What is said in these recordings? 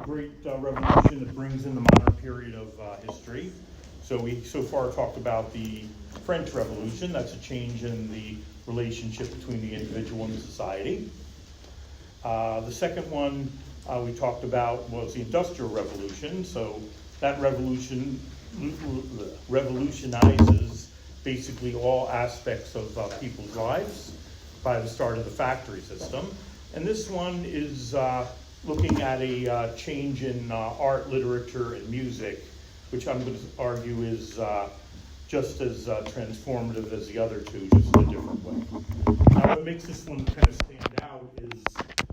great revolution that brings in the modern period of history. So we so far talked about the French Revolution. That's a change in the relationship between the individual and society. The second one we talked about was the Industrial Revolution. So that revolution revolutionizes basically all aspects of people's lives by the start of the factory system. And this one is looking at a change in art, literature, and music, which I'm going to argue is just as transformative as the other two, just in a different way. Now, what makes this one kind of stand out is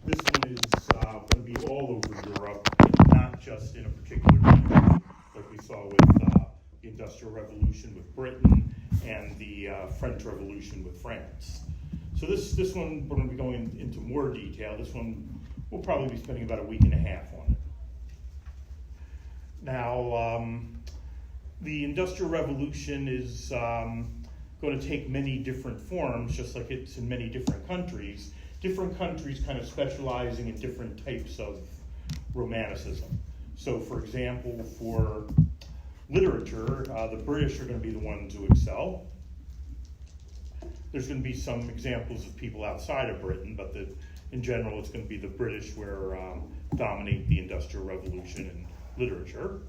this one is going to be all over Europe, not just in a particular country, like we saw with the Industrial Revolution with Britain and the French Revolution with France. So this one, we're going to be going into more detail. This one, we'll probably be spending about a week and a half on it. Now, the Industrial Revolution is going to take many different forms, just like it's in many different countries. Different countries kind of specializing in different types of Romanticism. So, for example, for literature, the British are going to be the ones who excel. There's going to be some examples of people outside of Britain, but in general, it's going to be the British where dominate the Industrial Revolution in literature.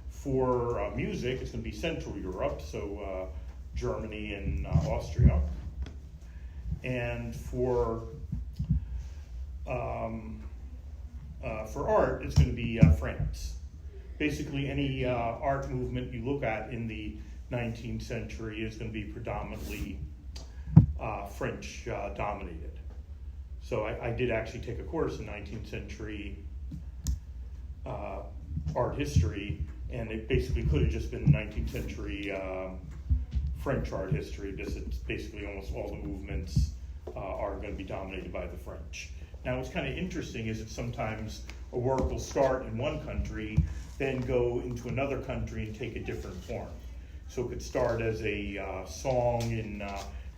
For music, it's going to be Central Europe, so Germany and Austria. And for art, it's going to be France. Basically, any art movement you look at in the 19th century is going to be predominantly French dominated. So I did actually take a course in 19th century art history, and it basically could have just been 19th century French art history, because it's basically almost all the movements are going to be dominated by the French. Now, what's kind of interesting is that sometimes a work will start in one country, then go into another country and take a different form. So it could start as a song in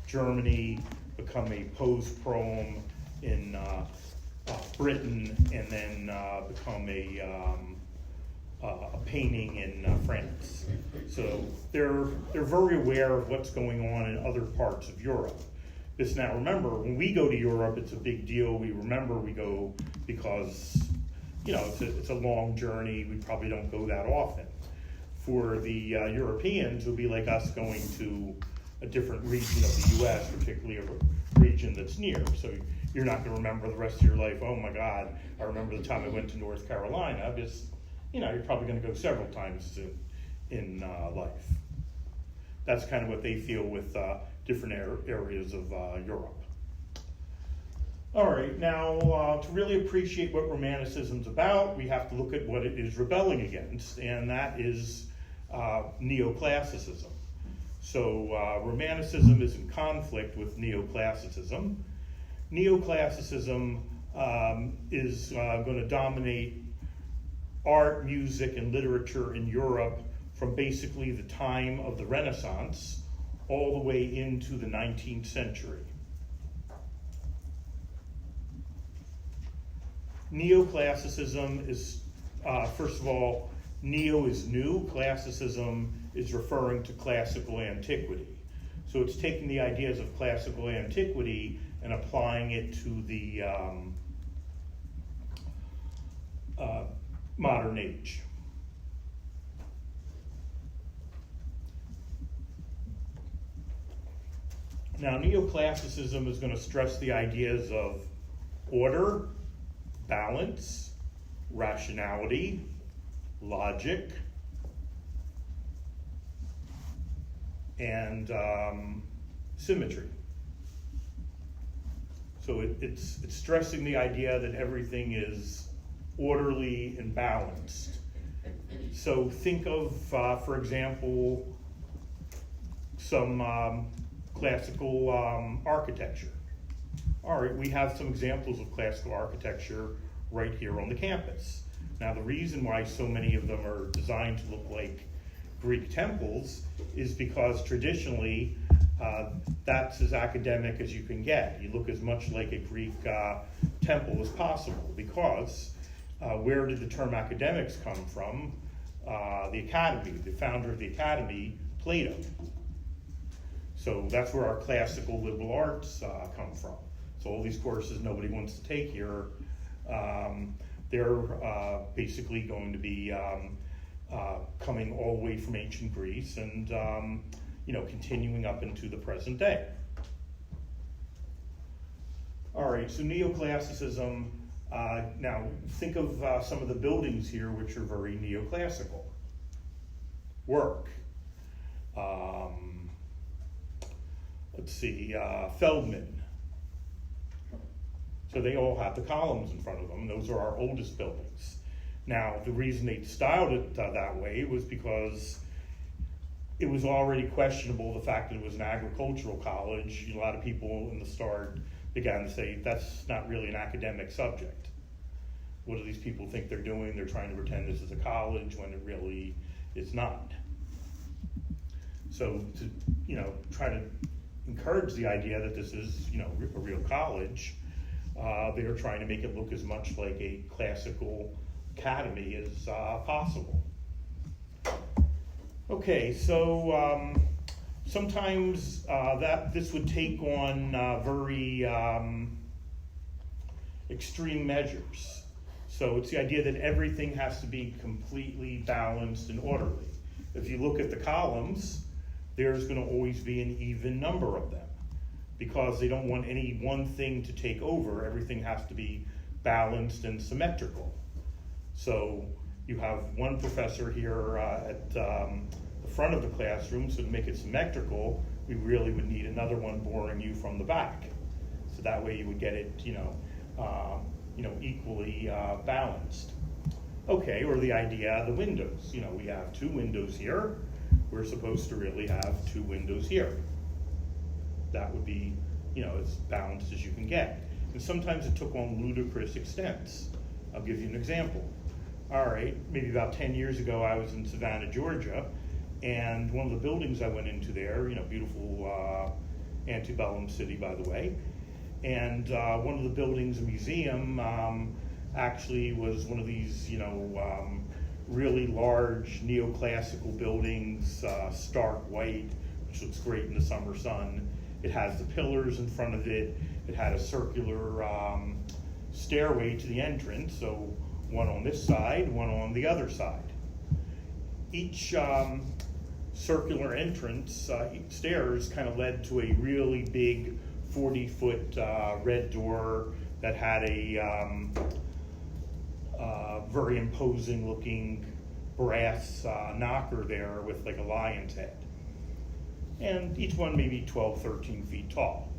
Germany, become a pose-proem in Britain, and then become a painting in France. So they're very aware of what's going on in other parts of Europe. Just now, remember, when we go to Europe, it's a big deal. We go because, it's a long journey. We probably don't go that often. For the Europeans, it would be like us going to a different region of the U.S., particularly a region that's near. So you're not going to remember the rest of your life, oh my God, I remember the time I went to North Carolina. Just, you're probably going to go several times in life. That's kind of what they feel with different areas of Europe. All right, now to really appreciate what Romanticism's about, we have to look at what it is rebelling against, and that is neoclassicism. So Romanticism is in conflict with neoclassicism. Neoclassicism is going to dominate art, music, and literature in Europe from basically the time of the Renaissance all the way into the 19th century. Neoclassicism is, first of all, neo is new, classicism is referring to classical antiquity. So it's taking the ideas of classical antiquity and applying it to the modern age. Now, neoclassicism is going to stress the ideas of order, balance, rationality, logic, and symmetry. So it's stressing the idea that everything is orderly and balanced. So think of, for example, some classical architecture. All right, we have some examples of classical architecture right here on the campus. Now, the reason why so many of them are designed to look like Greek temples is because traditionally that's as academic as you can get. You look as much like a Greek temple as possible, because Where did the term academics come from? The Academy, the founder of the Academy, Plato. So that's where our classical liberal arts come from. So all these courses nobody wants to take here, they're basically going to be coming all the way from ancient Greece and continuing up into the present day. All right, so neoclassicism. Now think of some of the buildings here which are very neoclassical. Work. Let's see, Feldman. So they all have the columns in front of them. Those are our oldest buildings. Now, the reason they styled it that way was because it was already questionable, the fact that it was an agricultural college. A lot of people in the start began to say, that's not really an academic subject. What do these people think they're doing? They're trying to pretend this is a college when it really is not. So to, try to encourage the idea that this is, a real college, they're trying to make it look as much like a classical academy as possible. Okay, so sometimes this would take on very extreme measures. So it's the idea that everything has to be completely balanced and orderly. If you look at the columns, there's going to always be an even number of them because they don't want any one thing to take over. Everything has to be balanced and symmetrical. So you have one professor here at the front of the classroom, so to make it symmetrical, we really would need another one boring you from the back. So that way you would get it, equally balanced. Okay, or the idea of the windows. We have two windows here. We're supposed to really have two windows here. That would be, as balanced as you can get. And sometimes it took on ludicrous extents. I'll give you an example. All right, maybe about 10 years ago, I was in Savannah, Georgia, and one of the buildings I went into there, beautiful antebellum city, by the way, and one of the buildings, a museum, actually was one of these, really large neoclassical buildings, stark white, which looks great in the summer sun. It has the pillars in front of it. It had a circular stairway to the entrance, so one on this side, one on the other side. Each circular entrance, stairs, kind of led to a really big 40-foot red door that had a very imposing looking brass knocker there with like a lion's head. And each one maybe 12, 13 feet tall.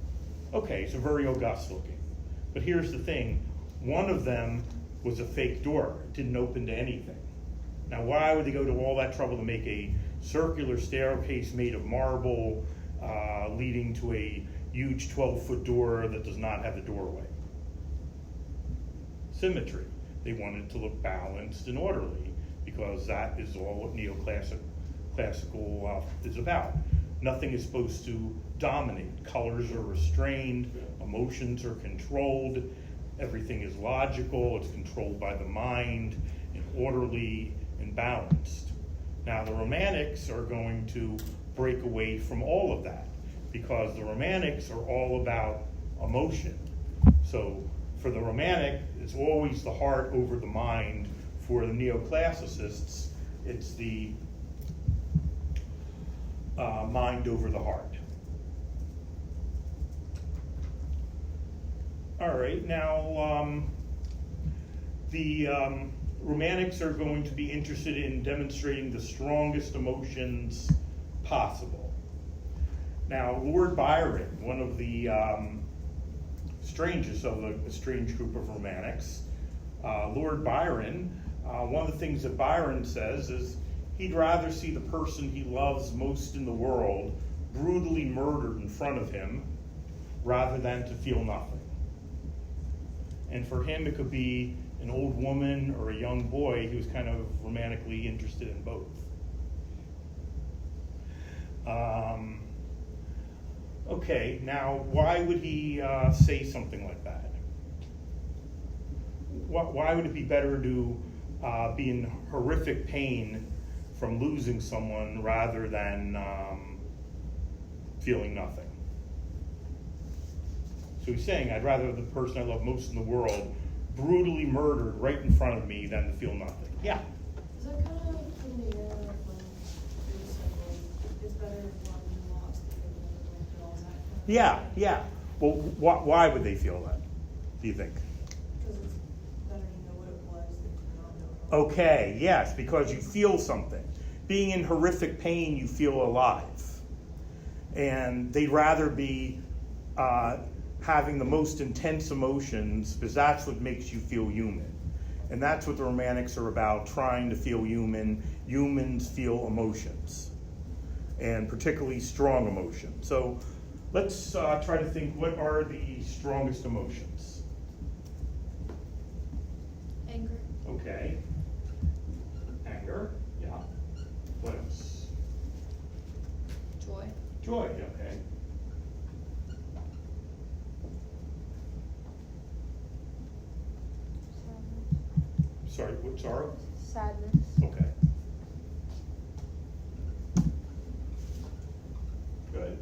Okay, so very august looking. But here's the thing, one of them was a fake door. It didn't open to anything. Now why would they go to all that trouble to make a circular staircase made of marble leading to a huge 12-foot door that does not have the doorway? Symmetry. They wanted it to look balanced and orderly because that is all what neoclassical is about. Nothing is supposed to dominate. Colors are restrained, emotions are controlled, everything is logical, it's controlled by the mind, and orderly and balanced. Now the Romantics are going to break away from all of that because the Romantics are all about emotion. So for the Romantic, it's always the heart over the mind. For the neoclassicists, it's the mind over the heart. All right, now the Romantics are going to be interested in demonstrating the strongest emotions possible. Now, Lord Byron, one of the strangest of a strange group of Romantics, Lord Byron, one of the things that Byron says is he'd rather see the person he loves most in the world brutally murdered in front of him rather than to feel nothing. And for him, it could be an old woman or a young boy. He was kind of romantically interested in both. Okay, now why would he say something like that? why would it be better to be in horrific pain from losing someone rather than feeling nothing? So he's saying, I'd rather the person I love most in the world brutally murdered right in front of me than to feel nothing. Yeah? Is that kind of like in the air when they said, like, it's better if one lost than all that kind of Yeah. Well, why would they feel that, do you think? Because it's better to know what it was than to not know. Okay, yes, because you feel something. Being in horrific pain, you feel alive. And they'd rather be having the most intense emotions because that's what makes you feel human. And that's what the Romantics are about, trying to feel human. Humans feel emotions, and particularly strong emotions. So let's try to think, what are the strongest emotions? Anger. Okay. Anger, yeah. What else? Joy. Joy, okay. Sorry, what, sorrow? Sadness. Okay. Good.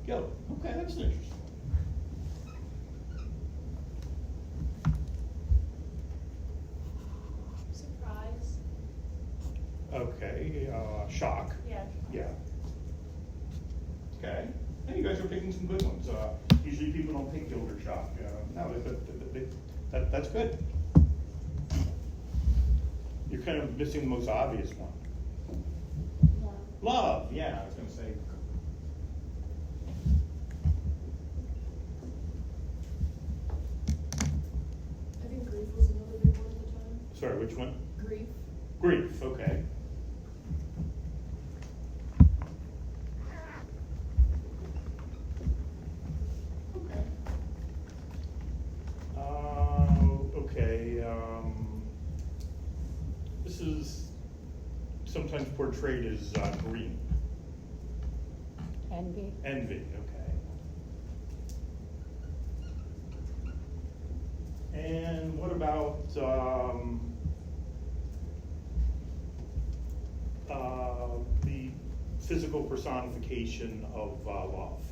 Guilt. Okay, that's an interesting one. Surprise. Okay, shock. Yeah. Yeah. Okay. Hey, you guys are picking some good ones. Usually people don't pick guilt or shock. No, that's good. You're kind of missing the most obvious one. Love, yeah, I was going to say. I think grief was another big one at the time. Sorry, which one? Grief. Grief, okay. Okay. This is sometimes portrayed as green. Envy. Envy, okay. And what about the physical personification of love?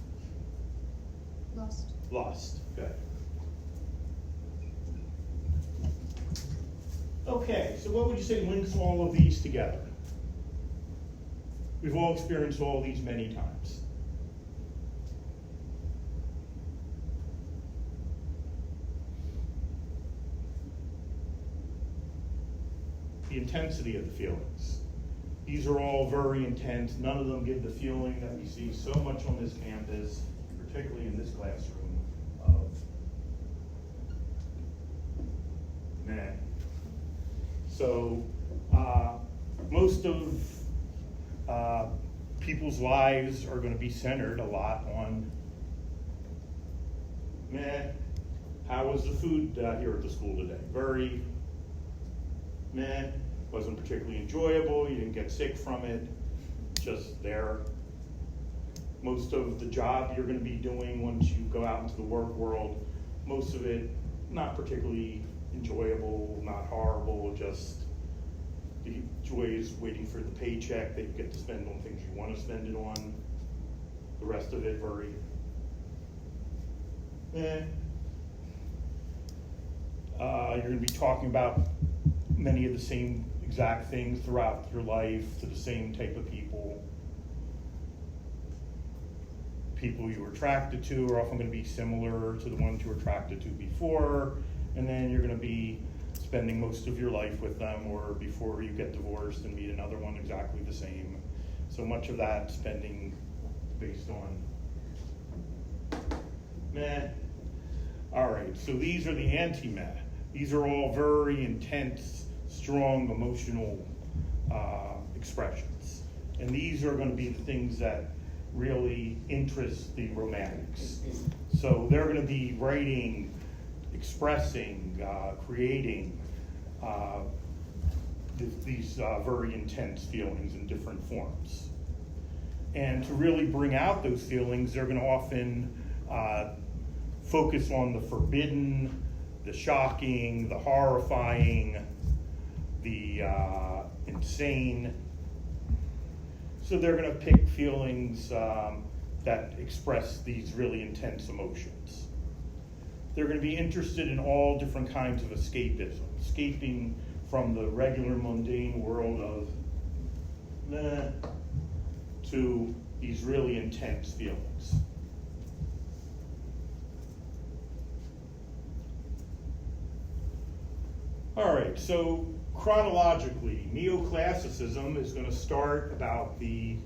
Lust. Lust, good. Okay, so what would you say links all of these together? We've all experienced all these many times. The intensity of the feelings. These are all very intense. None of them give the feeling that we see so much on this campus, particularly in this classroom, of man. So most of people's lives are going to be centered a lot on, how was the food here at the school today? Very, wasn't particularly enjoyable. You didn't get sick from it, just there. Most of the job you're going to be doing once you go out into the work world, most of it not particularly enjoyable, not horrible, just the joy is waiting for the paycheck that you get to spend on things you want to spend it on. The rest of it very, you're going to be talking about many of the same exact things throughout your life to the same type of people. People you were attracted to are often going to be similar to the ones you were attracted to before, and then you're going to be spending most of your life with them, or before you get divorced and meet another one exactly the same. So much of that spending based on meh. All right, so these are the anti-meh. These are all very intense, strong, emotional expressions. And these are going to be the things that really interest the Romantics. So they're going to be writing, expressing, creating these very intense feelings in different forms. And to really bring out those feelings, they're going to often focus on the forbidden, the shocking, the horrifying, the insane. So they're going to pick feelings that express these really intense emotions. They're going to be interested in all different kinds of escapism, escaping from the regular mundane world of to these really intense feelings. All right, so chronologically, neoclassicism is going to start about the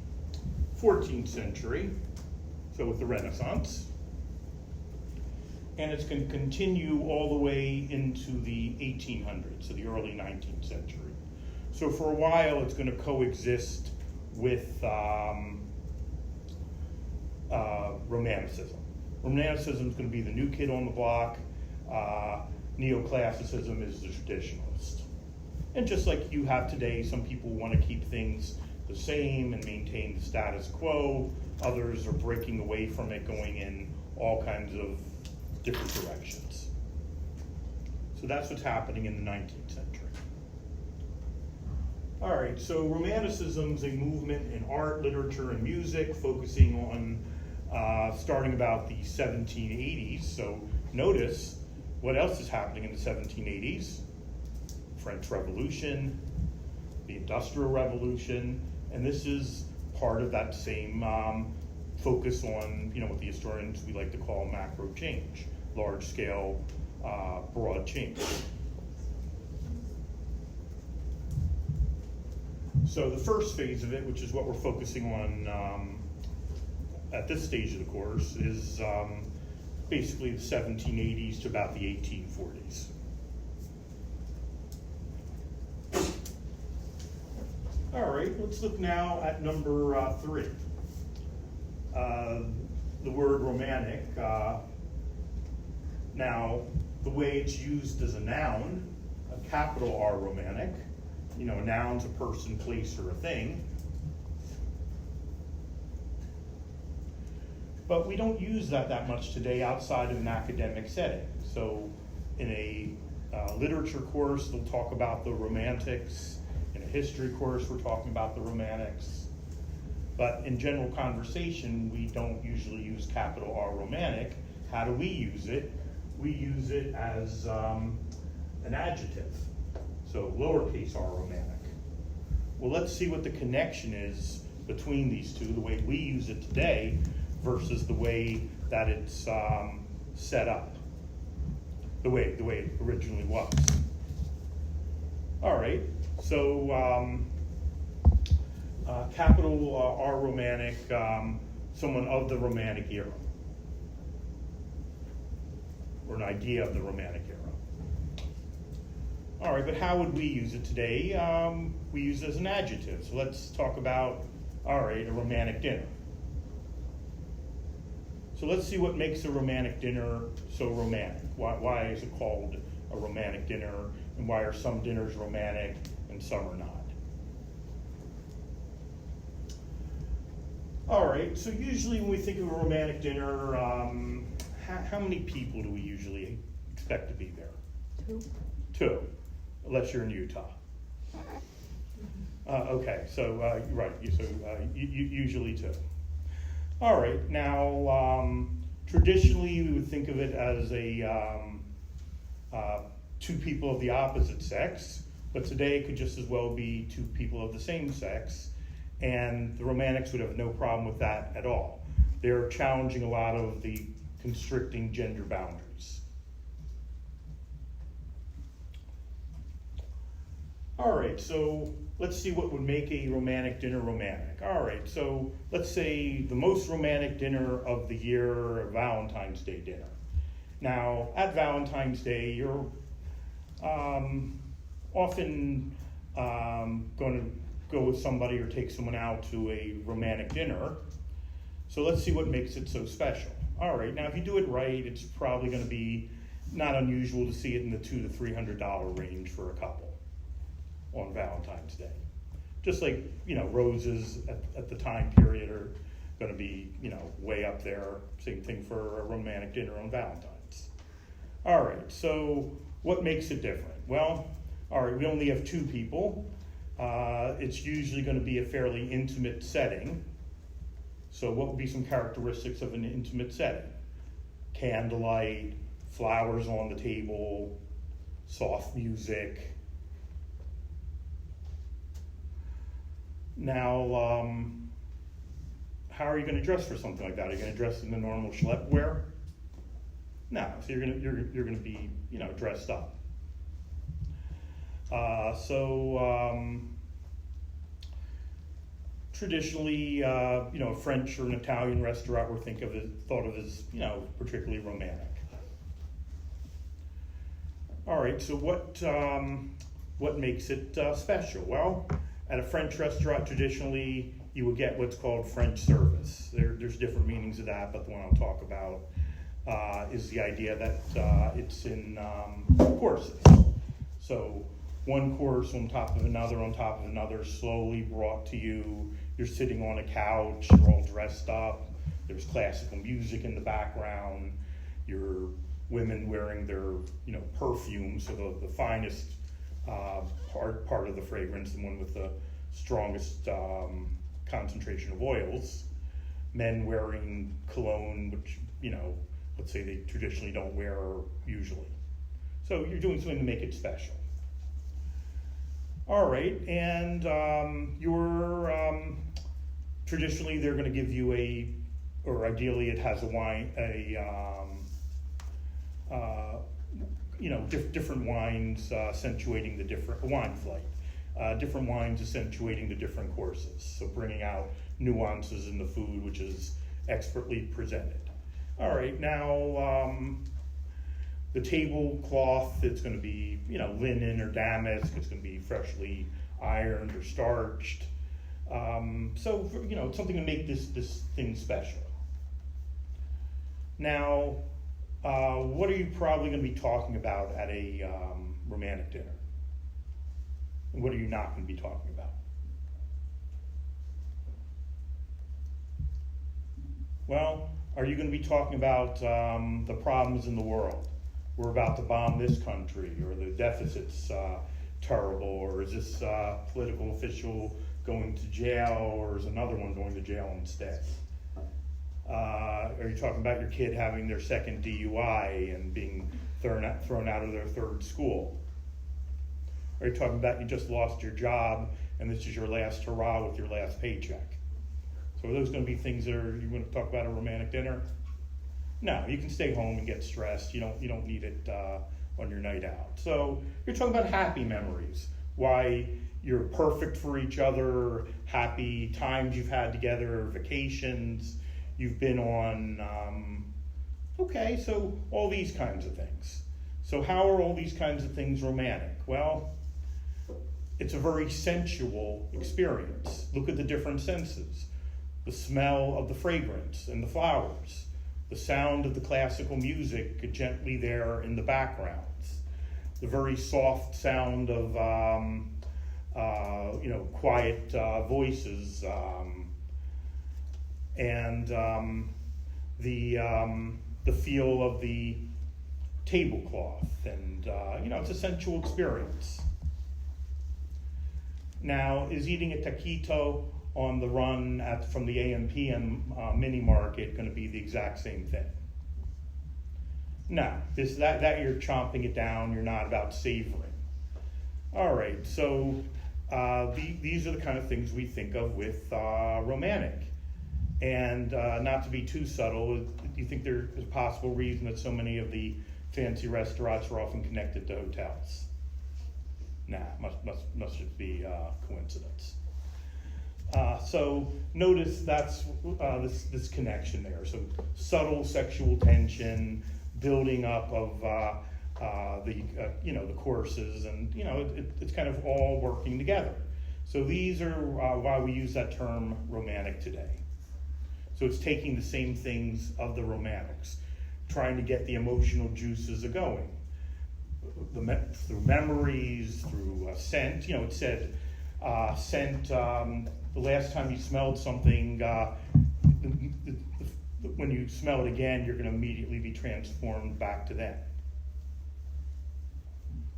14th century, so with the Renaissance, and it's going to continue all the way into the 1800s, so the early 19th century. So for a while, it's going to coexist with Romanticism. Romanticism is going to be the new kid on the block. Neoclassicism is the traditionalist. And just like you have today, some people want to keep things the same and maintain the status quo. Others are breaking away from it, going in all kinds of different directions. So that's what's happening in the 19th century. All right, so Romanticism is a movement in art, literature, and music focusing on starting about the 1780s. So notice what else is happening in the 1780s? French Revolution, the Industrial Revolution, and this is part of that same focus on, what the historians we like to call macro change, large scale, broad change. So the first phase of it, which is what we're focusing on at this stage of the course, is basically the 1780s to about the 1840s. All right, let's look now at number 3. The word romantic. Now, the way it's used as a noun, a capital R romantic, a noun's a person, place, or a thing. But we don't use that much today outside of an academic setting. So in a literature course, they'll talk about the Romantics. In a history course, we're talking about the Romantics. But in general conversation, we don't usually use capital R romantic. How do we use it? We use it as an adjective. So lowercase r romantic. Well, let's see what the connection is between these two, the way we use it today versus the way that it's set up, the way it originally was. All right, so capital R romantic, someone of the Romantic era, or an idea of the Romantic era. All right, but how would we use it today? We use it as an adjective. So let's talk about, all right, a romantic dinner. So let's see what makes a romantic dinner so romantic. Why is it called a romantic dinner, and why are some dinners romantic and some are not? All right, so usually when we think of a romantic dinner, how many people do we usually expect to be there? 2, unless you're in Utah. Okay, so right, so usually 2. All right, now traditionally we would think of it as a 2 people of the opposite sex, but today it could just as well be 2 people of the same sex, and the Romantics would have no problem with that at all. They're challenging a lot of the constricting gender boundaries. All right, so let's see what would make a romantic dinner romantic. All right, so let's say the most romantic dinner of the year, a Valentine's Day dinner. Now, at Valentine's Day, you're often going to go with somebody or take someone out to a romantic dinner. So let's see what makes it so special. All right, now if you do it right, it's probably going to be not unusual to see it in the $200 to $300 range for a couple on Valentine's Day. just like, roses at the time period are gonna be, way up there. Same thing for a romantic dinner on Valentine's. All right, so what makes it different? Well, all right, we only have 2 people. It's usually gonna be a fairly intimate setting. So what would be some characteristics of an intimate setting? Candlelight, flowers on the table, soft music. Now, how are you going to dress for something like that? Are you going to dress in the normal schlep wear? No, so you're going to be, dressed up. Traditionally, a French or an Italian restaurant were thought of as, particularly romantic. All right, so what makes it special? Well, at a French restaurant, traditionally, you would get what's called French service. There's different meanings of that, but the one I'll talk about is the idea that it's in courses. So one course on top of another, slowly brought to you. You're sitting on a couch, you're all dressed up, there's classical music in the background, you're women wearing their, perfume, so the finest part of the fragrance, the one with the strongest concentration of oils. Men wearing cologne, which, let's say they traditionally don't wear usually. So you're doing something to make it special. All right, and traditionally they're going to give you or ideally it has a wine, different wines accentuating the different wine flight, different wines accentuating the different courses. So bringing out nuances in the food, which is expertly presented. All right, now the tablecloth, it's going to be linen or damask. It's going to be freshly ironed or starched. So it's something to make this thing special. Now, what are you probably going to be talking about at a romantic dinner? And what are you not going to be talking about? Well, are you going to be talking about the problems in the world? We're about to bomb this country, or the deficit's terrible, or is this political official going to jail, or is another one going to jail instead? Are you talking about your kid having their second DUI and being thrown out of their third school? Are you talking about you just lost your job and this is your last hurrah with your last paycheck? So are those going to be things that you're going to talk about at a romantic dinner? No, you can stay home and get stressed. You don't need it on your night out. So you're talking about happy memories, why you're perfect for each other, happy times you've had together, vacations you've been on. So all these kinds of things. So how are all these kinds of things romantic? Well, it's a very sensual experience. Look at the different senses. The smell of the fragrance and the flowers. The sound of the classical music gently there in the backgrounds. The very soft sound of, quiet voices. And the feel of the tablecloth. And, it's a sensual experience. Now, is eating a taquito on the run from the AMPM mini market going to be the exact same thing? No, that you're chomping it down, you're not about savoring. All right, so these are the kind of things we think of with romantic. And not to be too subtle, do you think there is a possible reason that so many of the fancy restaurants are often connected to hotels? Nah, must just be coincidence. So notice that's this connection there. So subtle sexual tension, building up of the courses, and it's kind of all working together. So these are why we use that term romantic today. So it's taking the same things of the romantics, trying to get the emotional juices going. Through memories, through scent. It said scent, the last time you smelled something, when you smell it again, you're going to immediately be transformed back to them,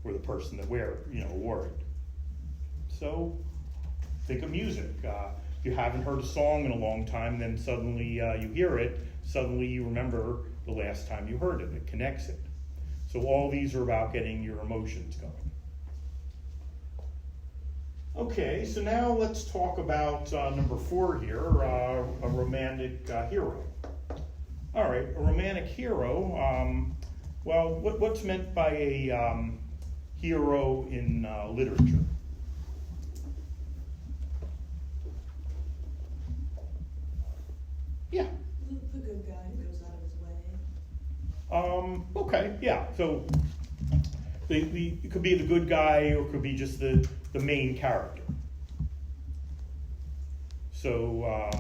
or the person that wore it. So think of music. If you haven't heard a song in a long time, then suddenly you hear it, suddenly you remember the last time you heard it. It connects it. So all these are about getting your emotions going. Okay, so now let's talk about number 4 here, a romantic hero. All right, a romantic hero. Well, what's meant by a hero in literature? Yeah. The good guy who goes out of his way. Okay, yeah. So it could be the good guy, or it could be just the main character. So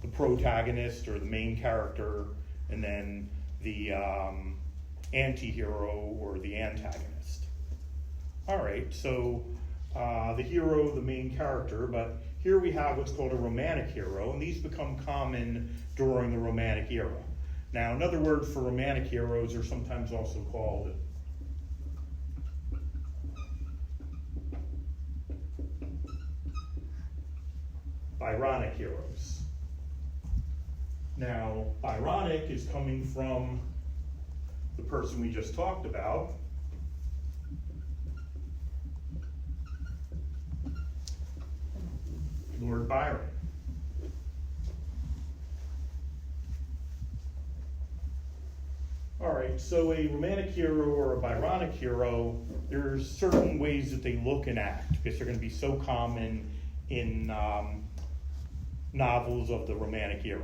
the protagonist or the main character, and then the anti-hero or the antagonist. All right, so the hero, the main character, but here we have what's called a romantic hero, and these become common during the Romantic era. Now, another word for romantic heroes are sometimes also called Byronic heroes. Now, Byronic is coming from the person we just talked about, Lord Byron. All right, so a romantic hero or a Byronic hero, there's certain ways that they look and act, because they're going to be so common in novels of the Romantic era.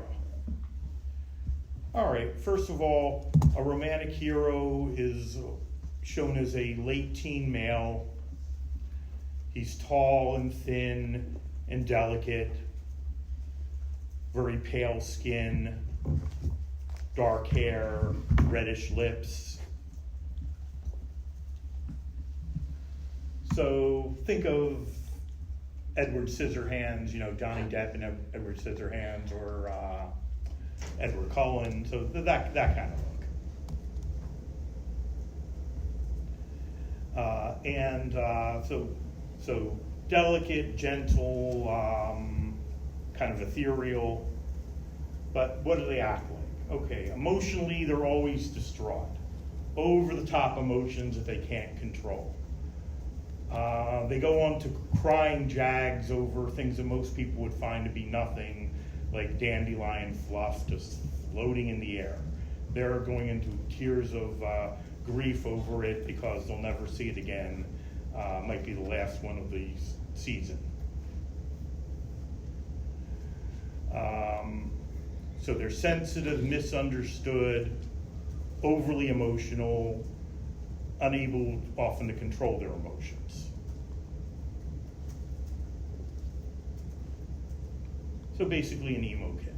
All right, first of all, a romantic hero is shown as a late teen male. He's tall and thin and delicate, very pale skin, dark hair, reddish lips. So think of Edward Scissorhands, Johnny Depp and Edward Scissorhands, or Edward Cullen, so that kind of look. So delicate, gentle, kind of ethereal, but what do they act like? Okay, emotionally, they're always distraught. Over-the-top emotions that they can't control. They go on to crying jags over things that most people would find to be nothing, like dandelion fluff just floating in the air. They're going into tears of grief over it because they'll never see it again. Might be the last one of the season. So they're sensitive, misunderstood, overly emotional, unable often to control their emotions. So basically an emo kid.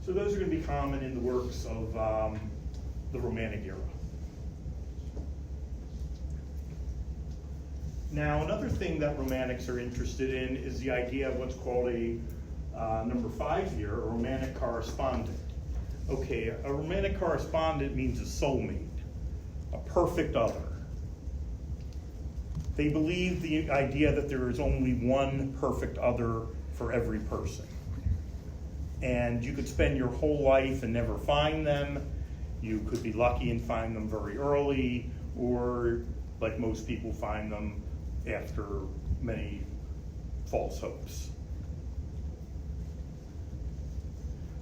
So those are going to be common in the works of the Romantic era. Now, another thing that Romantics are interested in is the idea of what's called a number 5 here, a romantic correspondent. Okay, a romantic correspondent means a soulmate, a perfect other. They believe the idea that there is only one perfect other for every person. And you could spend your whole life and never find them. You could be lucky and find them very early, or like most people find them after many false hopes.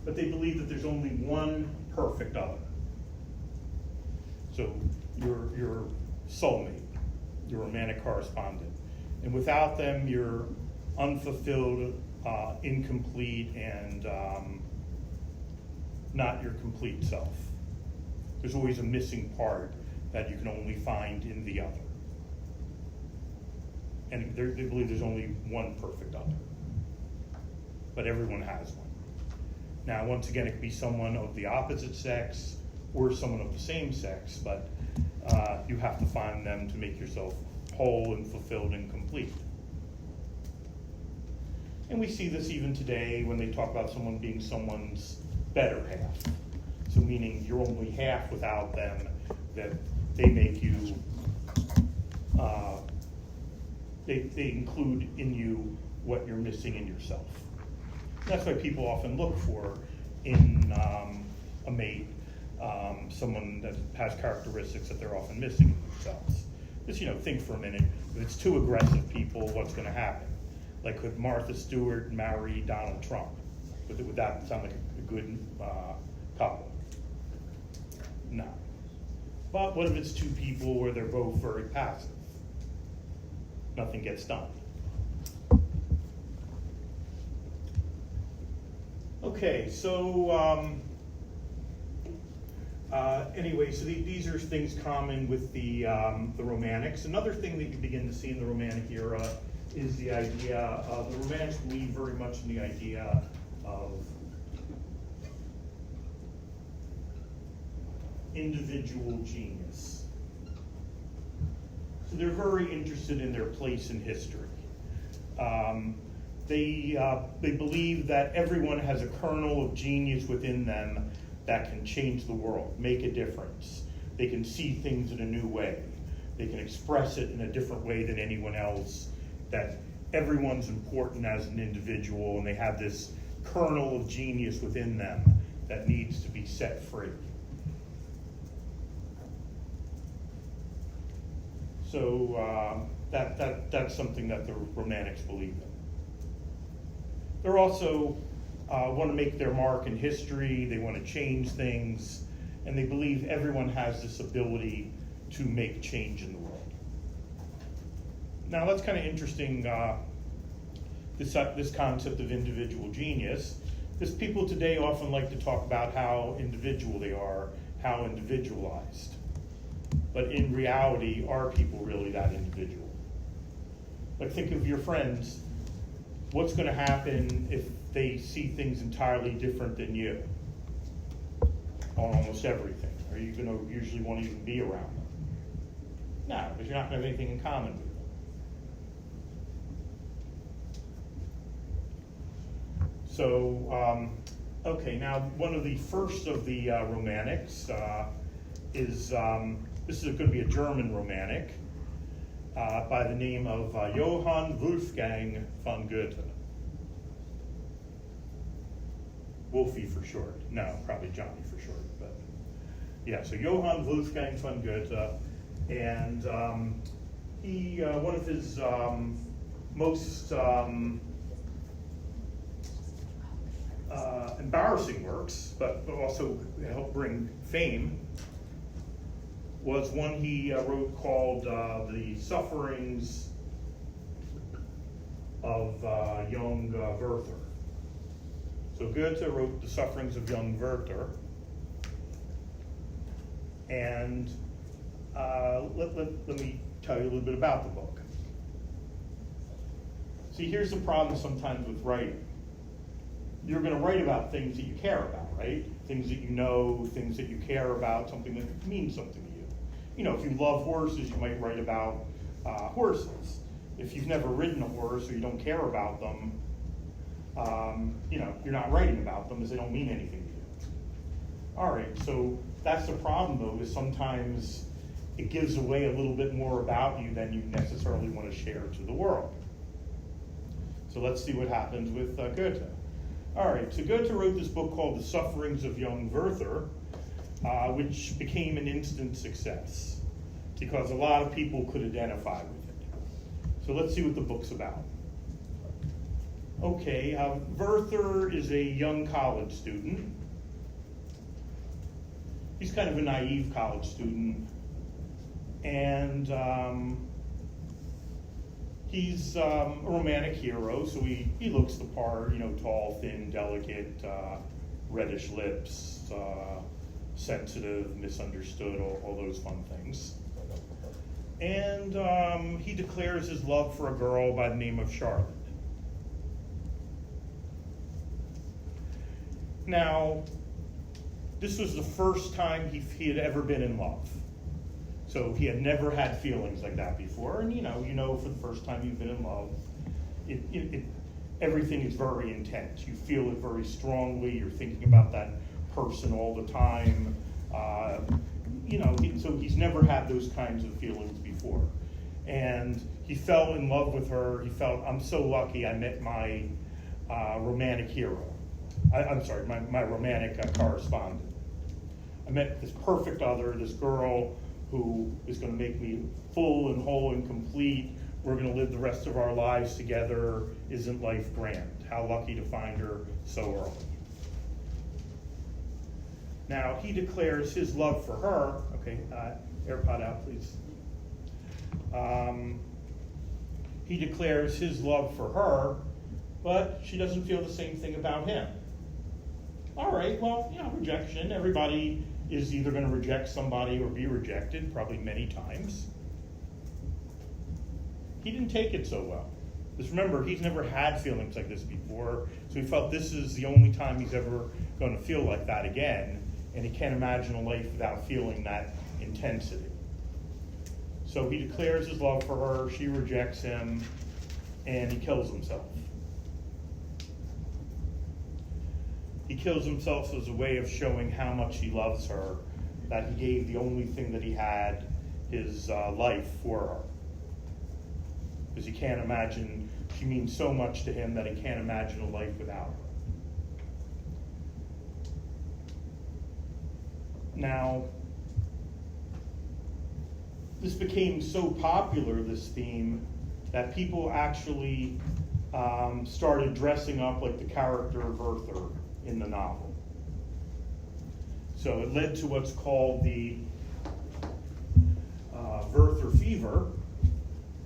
But they believe that there's only one perfect other. So your soulmate, your romantic correspondent. And without them, you're unfulfilled, incomplete, and not your complete self. There's always a missing part that you can only find in the other. And they believe there's only one perfect other. But everyone has one. Now, once again, it could be someone of the opposite sex or someone of the same sex, but you have to find them to make yourself whole and fulfilled and complete. And we see this even today when they talk about someone being someone's better half. So meaning you're only half without them, that they make you, they include in you what you're missing in yourself. That's why people often look for in a mate someone that has characteristics that they're often missing in themselves. Just, think for a minute. If it's two aggressive people, what's going to happen? Like, could Martha Stewart marry Donald Trump? Would that sound like a good couple? No. But what if it's two people where they're both very passive? Nothing gets done. Okay, so anyway, so these are things common with the Romantics. Another thing that you begin to see in the Romantic era is the idea of the Romantics believe very much in the idea of individual genius. So they're very interested in their place in history. They believe that everyone has a kernel of genius within them that can change the world, make a difference. They can see things in a new way. They can express it in a different way than anyone else, that everyone's important as an individual, and they have this kernel of genius within them that needs to be set free. So that's something that the Romantics believe in. They're also want to make their mark in history. They want to change things, and they believe everyone has this ability to make change in the world. Now that's kind of interesting, this concept of individual genius, because people today often like to talk about how individual they are, how individualized. But in reality, are people really that individual? Like, think of your friends. What's going to happen if they see things entirely different than you on almost everything? Are you going to usually want to even be around them? No, because you're not going to have anything in common with them. So, okay, now one of the first of the Romantics is, this is going to be a German Romantic by the name of Johann Wolfgang von Goethe. Wolfie for short. No, probably Johnny for short. But yeah, so Johann Wolfgang von Goethe, and he one of his most embarrassing works, but also helped bring fame, was one he wrote called The Sufferings of Young Werther. So Goethe wrote The Sufferings of Young Werther, and let me tell you a little bit about the book. See, here's the problem sometimes with writing. You're going to write about things that you care about, right? Things that you know, things that you care about, something that means something to you. If you love horses, you might write about horses. If you've never ridden a horse or you don't care about them, you're not writing about them because they don't mean anything to you. All right, so that's the problem, though, is sometimes it gives away a little bit more about you than you necessarily want to share to the world. So let's see what happens with Goethe. All right, so Goethe wrote this book called The Sufferings of Young Werther, which became an instant success because a lot of people could identify with it. So let's see what the book's about. Okay, Werther is a young college student. He's kind of a naive college student, and he's a romantic hero, so he looks the part, tall, thin, delicate, reddish lips, sensitive, misunderstood, all those fun things. And he declares his love for a girl by the name of Charlotte. Now, this was the first time he had ever been in love. So he had never had feelings like that before. And for the first time you've been in love, everything is very intense. You feel it very strongly. You're thinking about that person all the time. So he's never had those kinds of feelings before. And he fell in love with her. He felt, I'm so lucky I met my romantic hero. My romantic correspondent. I met this perfect other, this girl who is going to make me full and whole and complete. We're going to live the rest of our lives together. Isn't life grand? How lucky to find her so early. Now, he declares his love for her. Okay, AirPod out, please. He declares his love for her, but she doesn't feel the same thing about him. All right, well, rejection. Everybody is either going to reject somebody or be rejected, probably many times. He didn't take it so well. Just remember, he's never had feelings like this before, so he felt this is the only time he's ever going to feel like that again, and he can't imagine a life without feeling that intensity. So he declares his love for her, she rejects him, and he kills himself. He kills himself as a way of showing how much he loves her, that he gave the only thing that he had, his life, for her. Because he can't imagine, she means so much to him that he can't imagine a life without her. Now, this became so popular, this theme, that people actually started dressing up like the character Werther in the novel. So it led to what's called the Werther fever.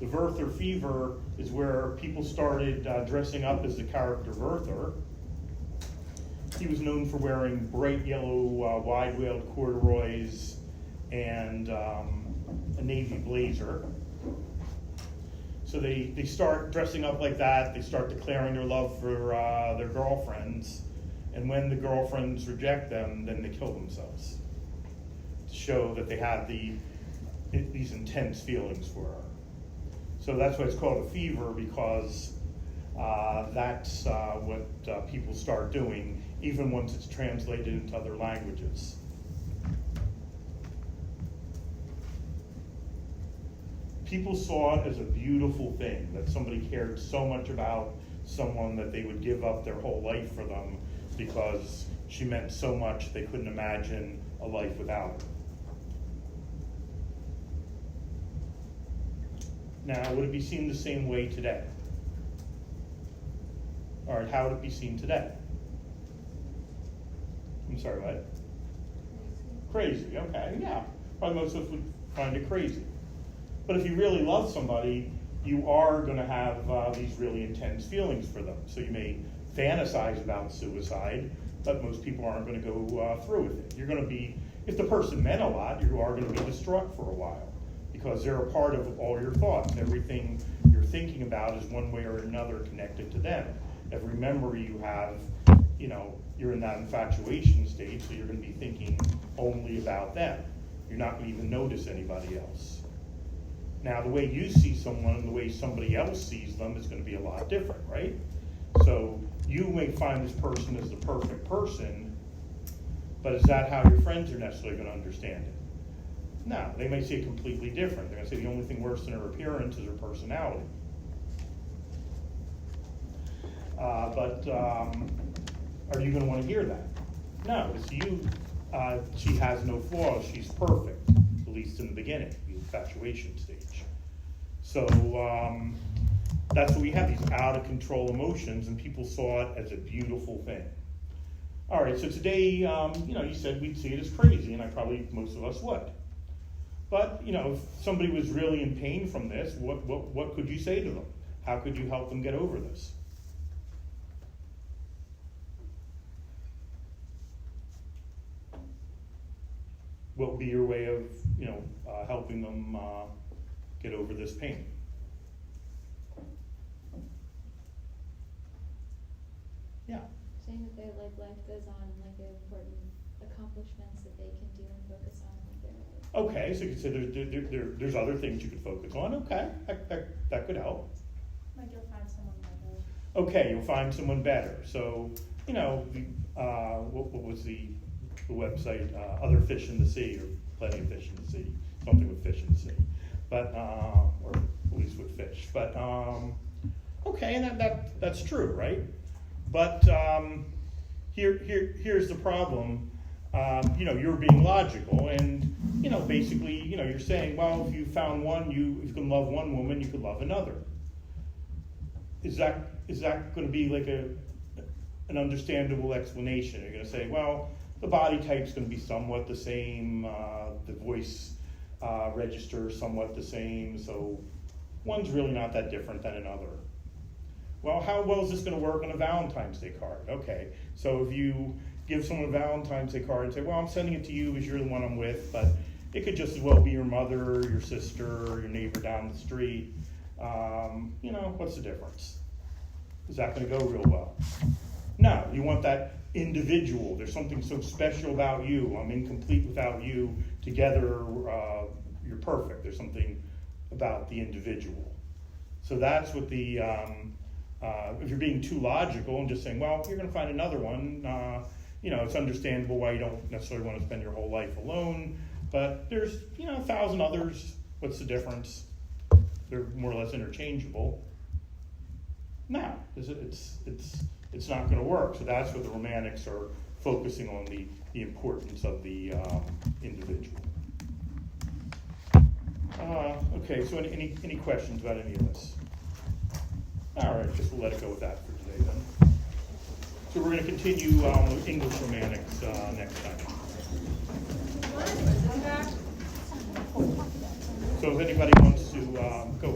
The Werther fever is where people started dressing up as the character Werther. He was known for wearing bright yellow wide-wailed corduroys and a navy blazer. So they start dressing up like that. They start declaring their love for their girlfriends. And when the girlfriends reject them, then they kill themselves to show that they have these intense feelings for her. So that's why it's called a fever, because that's what people start doing, even once it's translated into other languages. People saw it as a beautiful thing, that somebody cared so much about someone that they would give up their whole life for them because she meant so much they couldn't imagine a life without her. Now, would it be seen the same way today? All right, how would it be seen today? I'm sorry, what? Crazy, okay, yeah. Probably most of us would find it crazy. But if you really love somebody, you are going to have these really intense feelings for them. So you may fantasize about suicide, but most people aren't going to go through with it. You're going to be, if the person meant a lot, you are going to be distraught for a while, because they're a part of all your thoughts. Everything you're thinking about is one way or another connected to them. Every memory you have, you're in that infatuation stage, so you're going to be thinking only about them. You're not going to even notice anybody else. Now, the way you see someone and the way somebody else sees them is going to be a lot different, right? So you may find this person as the perfect person, but is that how your friends are necessarily going to understand it? No, they may see it completely different. They're going to say the only thing worse than her appearance is her personality. But are you going to want to hear that? No, it's you. She has no flaws. She's perfect, at least in the beginning, the infatuation stage. So that's what we have, these out of control emotions, and people saw it as a beautiful thing. All right, so today, you said we'd see it as crazy, and most of us would. But, if somebody was really in pain from this, what could you say to them? How could you help them get over this? What would be your way of, helping them get over this pain? Yeah. Saying that life goes on, like an important accomplishments that they can do and focus on with their life. Okay, so you said there's other things you could focus on. Okay, that could help. Like you'll find someone better. Okay, you'll find someone better. So, you know, what was the website? Other Fish in the Sea, or Plenty of Fish in the Sea, something with fish in the sea, but or at least with fish. But okay, and that's true, right? But here's the problem. You know, you're being logical, and you know, basically, you know, you're saying, well, if you found one, if you can love one woman, you could love another. Is that going to be like an understandable explanation? You're going to say, well, the body type's going to be somewhat the same, the voice register is somewhat the same, so one's really not that different than another. Well, how well is this going to work on a Valentine's Day card? Okay, so if you give someone a Valentine's Day card and say, well, I'm sending it to you because you're the one I'm with, but it could just as well be your mother, your sister, your neighbor down the street. You know, what's the difference? Is that going to go real well? No, you want that individual. There's something so special about you. I'm incomplete without you. Together, you're perfect. There's something about the individual. So that's what the, if you're being too logical and just saying, well, you're going to find another one, you know, it's understandable why you don't necessarily want to spend your whole life alone, but there's, you know, 1,000 others. What's the difference? They're more or less interchangeable. No, it's not going to work. So that's what the Romantics are focusing on, the importance of the individual. Okay, so any questions about any of this? All right, guess we'll let it go with that for today then. So we're going to continue with English Romantics next time. So if anybody wants to go